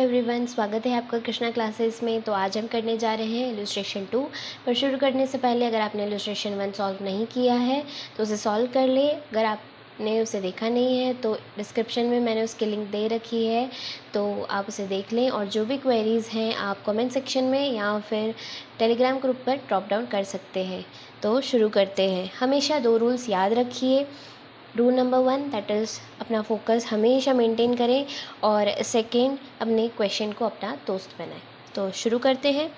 Everyone, स्वागत है आपका कृष्णा क्लासेस में। तो आज हम करने जा रहे हैं इलस्ट्रेशन 2। पर शुरू करने से पहले अगर आपने इलस्ट्रेशन 1 सॉल्व नहीं किया है तो उसे सॉल्व कर ले। अगर आपने उसे देखा नहीं है तो डिस्क्रिप्शन में मैंने उसकी लिंक दे रखी है, तो आप उसे देख लें। और जो भी क्वेरीज़ हैं आप कमेंट सेक्शन में या फिर टेलीग्राम ग्रुप पर ड्रॉप डाउन कर सकते हैं। तो शुरू करते हैं। हमेशा 2 रूल्स याद रखिए। रूल नंबर 1 दैट इज़ अपना फोकस हमेशा मेंटेन करें, और सेकंड अपने क्वेश्चन को अपना दोस्त बनाएं। तो शुरू करते हैं।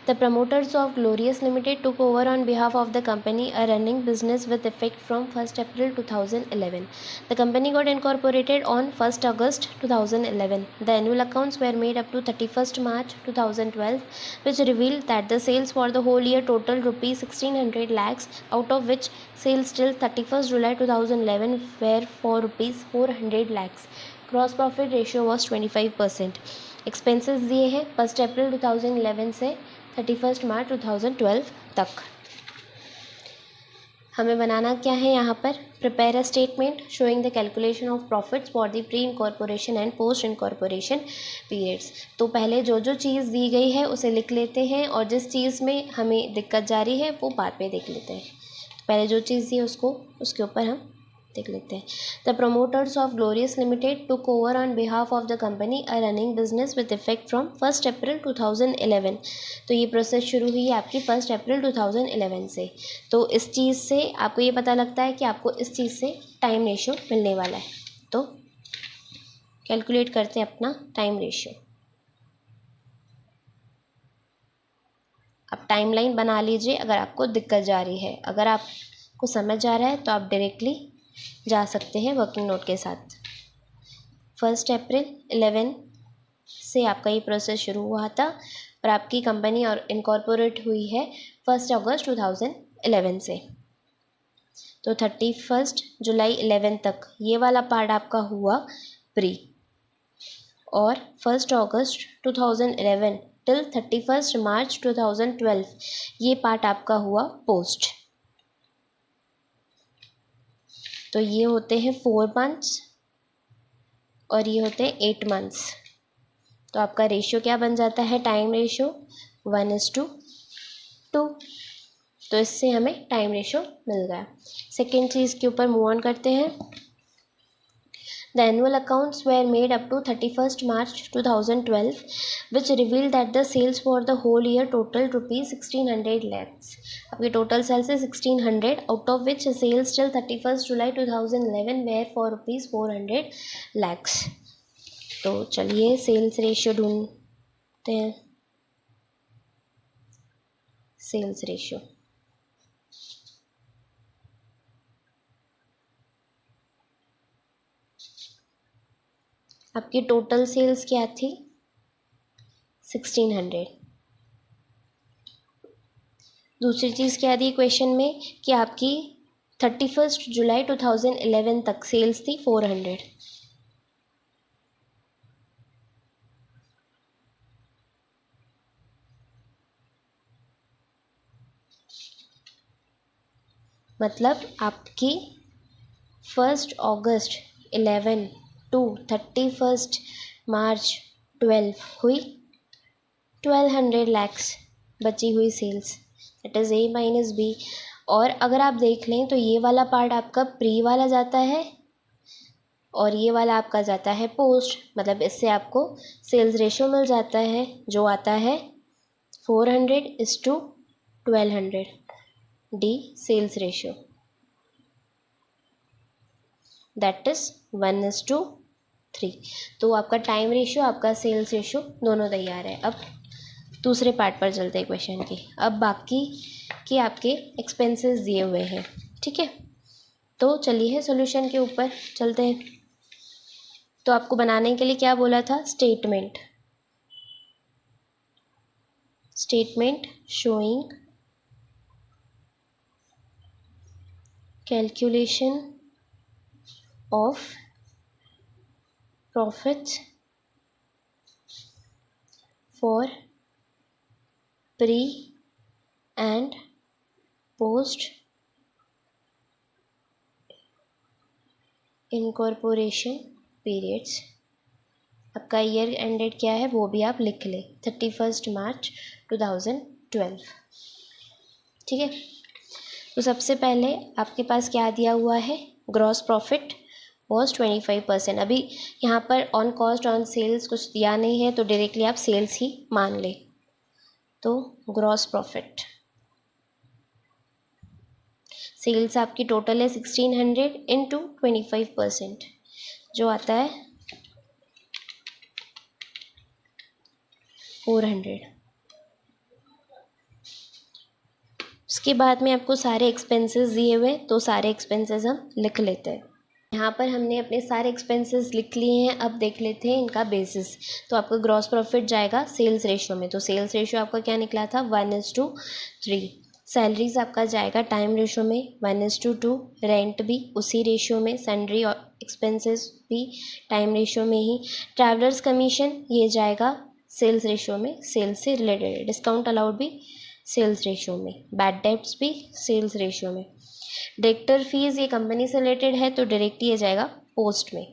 The promoters of glorious limited took over on behalf of the company a running business with effect from 1 April 2011. The company got incorporated on 1 August 2011. The annual accounts were made up to 31st March 2012, which revealed that the sales for the whole year totaled rupees 1600 lakhs, out of which sales till 31st July 2011 were for rupees 400 lakhs. Gross profit ratio was 25%. Expenses दिए हैं 1 अप्रैल 2011 से 31 March 2012 तक। हमें बनाना क्या है यहाँ पर? Prepare a statement showing the calculation of profits for the pre incorporation and post incorporation periods. तो पहले जो जो चीज़ दी गई है उसे लिख लेते हैं, और जिस चीज़ में हमें दिक्कत जा रही है वो बाद में देख लेते हैं। तो पहले जो चीज़ दी है उसके ऊपर हम देख लेते हैं। The promoters of glorious limited took over on behalf of the company a running business with effect from 1 अप्रैल 2011। तो ये प्रोसेस शुरू हुई है आपकी 1 अप्रैल 2011 से। तो इस चीज़ से आपको ये पता लगता है कि आपको इस चीज़ से टाइम रेशियो मिलने वाला है। तो कैलकुलेट करते हैं अपना टाइम रेशियो। आप टाइमलाइन बना लीजिए अगर आपको दिक्कत जा रही है। अगर आपको समझ आ रहा है तो आप डायरेक्टली जा सकते हैं वर्किंग नोट के साथ। 1 अप्रैल 11 से आपका ये प्रोसेस शुरू हुआ था, और आपकी कंपनी और इनकॉर्पोरेट हुई है 1 अगस्त 2011 से। तो 31 जुलाई 11 तक ये वाला पार्ट आपका हुआ प्री, और 1 अगस्त 2011 टिल 31 मार्च 2012 ये पार्ट आपका हुआ पोस्ट। तो ये होते हैं 4 मंथ्स और ये होते हैं 8 मंथ्स। तो आपका रेशियो क्या बन जाता है? Time ratio 1:2। तो इससे हमें टाइम रेशियो मिल गया। सेकेंड चीज़ के ऊपर मूव ऑन करते हैं। The annual accounts were made up to 31 March 2012, which reveal that the sales for the whole year total rupees 1600 lakhs. आपकी टोटल सेल्स है 1600, out of which sales till 31 July 2011 were for rupees 400 lakhs. तो चलिए sales ratio ढूंढते हैं। Sales ratio आपकी total sales क्या थी? 1600। दूसरी चीज़ क्या दी क्वेश्चन में कि आपकी 31 जुलाई 2011 तक सेल्स थी 400। मतलब आपकी 1 अगस्त 11 टू 31 मार्च 12 हुई 1200 लैक्स बची हुई sales. That is A minus B. और अगर आप देख लें तो ये वाला पार्ट आपका प्री वाला जाता है और ये वाला आपका जाता है पोस्ट। मतलब इससे आपको सेल्स रेशियो मिल जाता है जो आता है 400:1200 the sales ratio, that is 1:3। तो आपका टाइम रेशियो आपका सेल्स रेशियो दोनों तैयार है। अब दूसरे पार्ट पर चलते हैं क्वेश्चन के। अब बाकी के आपके एक्सपेंसेस दिए हुए हैं, ठीक है। तो चलिए सॉल्यूशन के ऊपर चलते हैं। तो आपको बनाने के लिए क्या बोला था? Statement showing calculation of profits for pre and post incorporation periods आपका ईयर एंडेड क्या है वो भी आप लिख लें, 31 मार्च 2012। ठीक है, तो सबसे पहले आपके पास क्या दिया हुआ है, ग्रॉस प्रॉफिट वॉज 25%। अभी यहाँ पर ऑन कॉस्ट ऑन सेल्स कुछ दिया नहीं है, तो डायरेक्टली आप सेल्स ही मान लें। तो ग्रॉस प्रॉफिट, सेल्स आपकी टोटल है 1600 इंटू 25%, जो आता है 400। उसके बाद में आपको सारे एक्सपेंसेस दिए हुए, तो सारे एक्सपेंसेस हम लिख लेते हैं। यहाँ पर हमने अपने सारे एक्सपेंसेस लिख लिए हैं। अब देख लेते हैं इनका बेसिस। तो आपका ग्रॉस प्रॉफिट जाएगा सेल्स रेशियो में, तो सेल्स रेशियो आपका क्या निकला था, 1:3। सैलरीज आपका जाएगा टाइम रेशियो में, 1:2। रेंट भी उसी रेशियो में, सन्ड्री और एक्सपेंसेस भी टाइम रेशियो में ही। ट्रैवलर्स कमीशन ये जाएगा सेल्स रेशियो में, सेल्स से रिलेटेड। डिस्काउंट अलाउड भी सेल्स रेशियो में, बैड डेब्ट्स भी सेल्स रेशियो में। डायरेक्टर फीस ये कंपनी से रिलेटेड है, तो डायरेक्टली ये जाएगा पोस्ट में।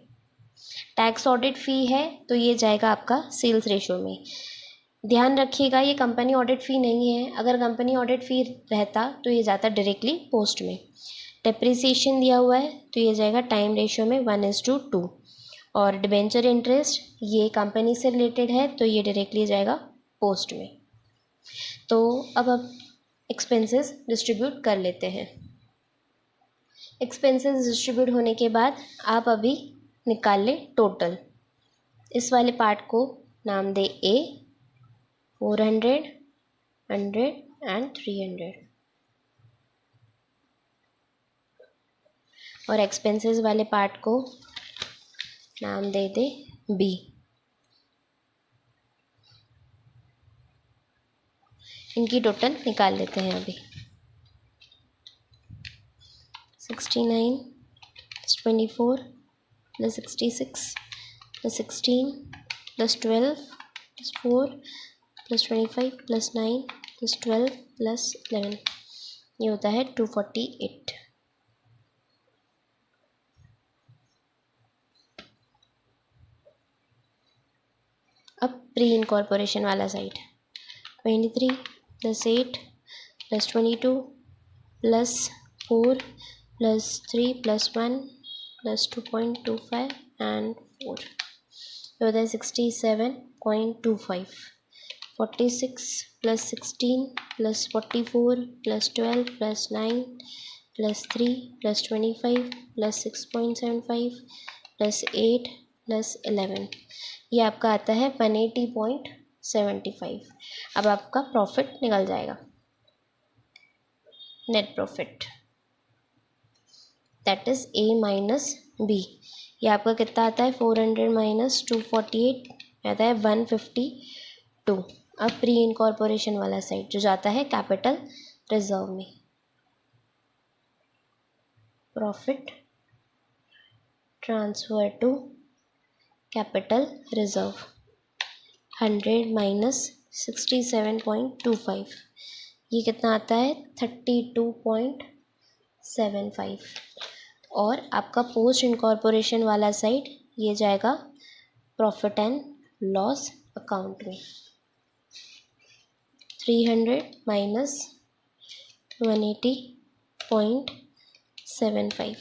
टैक्स ऑडिट फ़ी है, तो ये जाएगा आपका सेल्स रेशियो में। ध्यान रखिएगा ये कंपनी ऑडिट फ़ी नहीं है, अगर कंपनी ऑडिट फ़ी रहता तो ये जाता डायरेक्टली पोस्ट में। डेप्रिसिएशन दिया हुआ है, तो ये जाएगा टाइम रेशियो में 1:2। और डिबेंचर इंटरेस्ट ये कंपनी से रिलेटेड है, तो ये डायरेक्टली जाएगा पोस्ट में। तो अब एक्सपेंसेस डिस्ट्रीब्यूट कर लेते हैं। एक्सपेंसेस डिस्ट्रीब्यूट होने के बाद आप अभी निकाल लें टोटल। इस वाले पार्ट को नाम दे ए, 400, 100 एंड 300। और एक्सपेंसेस वाले पार्ट को नाम दे दे बी। इनकी टोटल निकाल लेते हैं अभी। 69 + 24 + 66 + 16 + 12 + 4 + 25 + 9 + 12 + 11, ये होता है 248। अब प्री इनकॉर्पोरेशन वाला साइड, 23 + 8 + 22 + 4 + 3 + 1 + 2.25 and 4, ये होता है 67.25। 46 + 16 + 44 + 12 + 9 + 3 + 25 + 6.75 + 8 + 11, ये आपका आता है 180.75। अब आपका प्रॉफिट निकल जाएगा, net profit, that is A minus B. ये आपका कितना आता है, 400 - 248 आता है 152। अब प्री इनकॉर्पोरेशन वाला साइड जो जाता है कैपिटल रिजर्व में, profit transfer to capital reserve, 100 - 67.25, ये कितना आता है 32.75। और आपका पोस्ट इनकॉर्पोरेशन वाला साइड ये जाएगा प्रॉफिट एंड लॉस अकाउंट में, 300 - 180.75,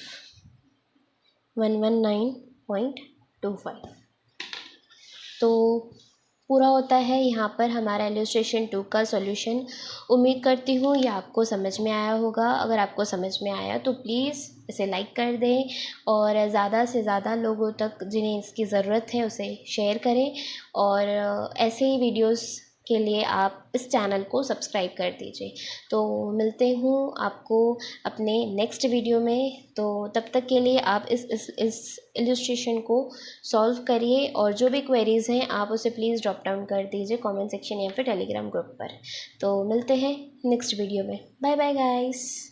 119.25। तो पूरा होता है यहाँ पर हमारा इलस्ट्रेशन 2 का सॉल्यूशन। उम्मीद करती हूँ ये आपको समझ में आया होगा। अगर आपको समझ में आया तो प्लीज़ इसे लाइक कर दें और ज़्यादा से ज़्यादा लोगों तक जिन्हें इसकी ज़रूरत है उसे शेयर करें। और ऐसे ही वीडियोस के लिए आप इस चैनल को सब्सक्राइब कर दीजिए। तो मिलते हूँ आपको अपने नेक्स्ट वीडियो में। तो तब तक के लिए आप इस इलस्ट्रेशन को सॉल्व करिए और जो भी क्वेरीज़ हैं आप उसे प्लीज़ ड्रॉप डाउन कर दीजिए कमेंट सेक्शन या फिर टेलीग्राम ग्रुप पर। तो मिलते हैं नेक्स्ट वीडियो में। Bye bye guys.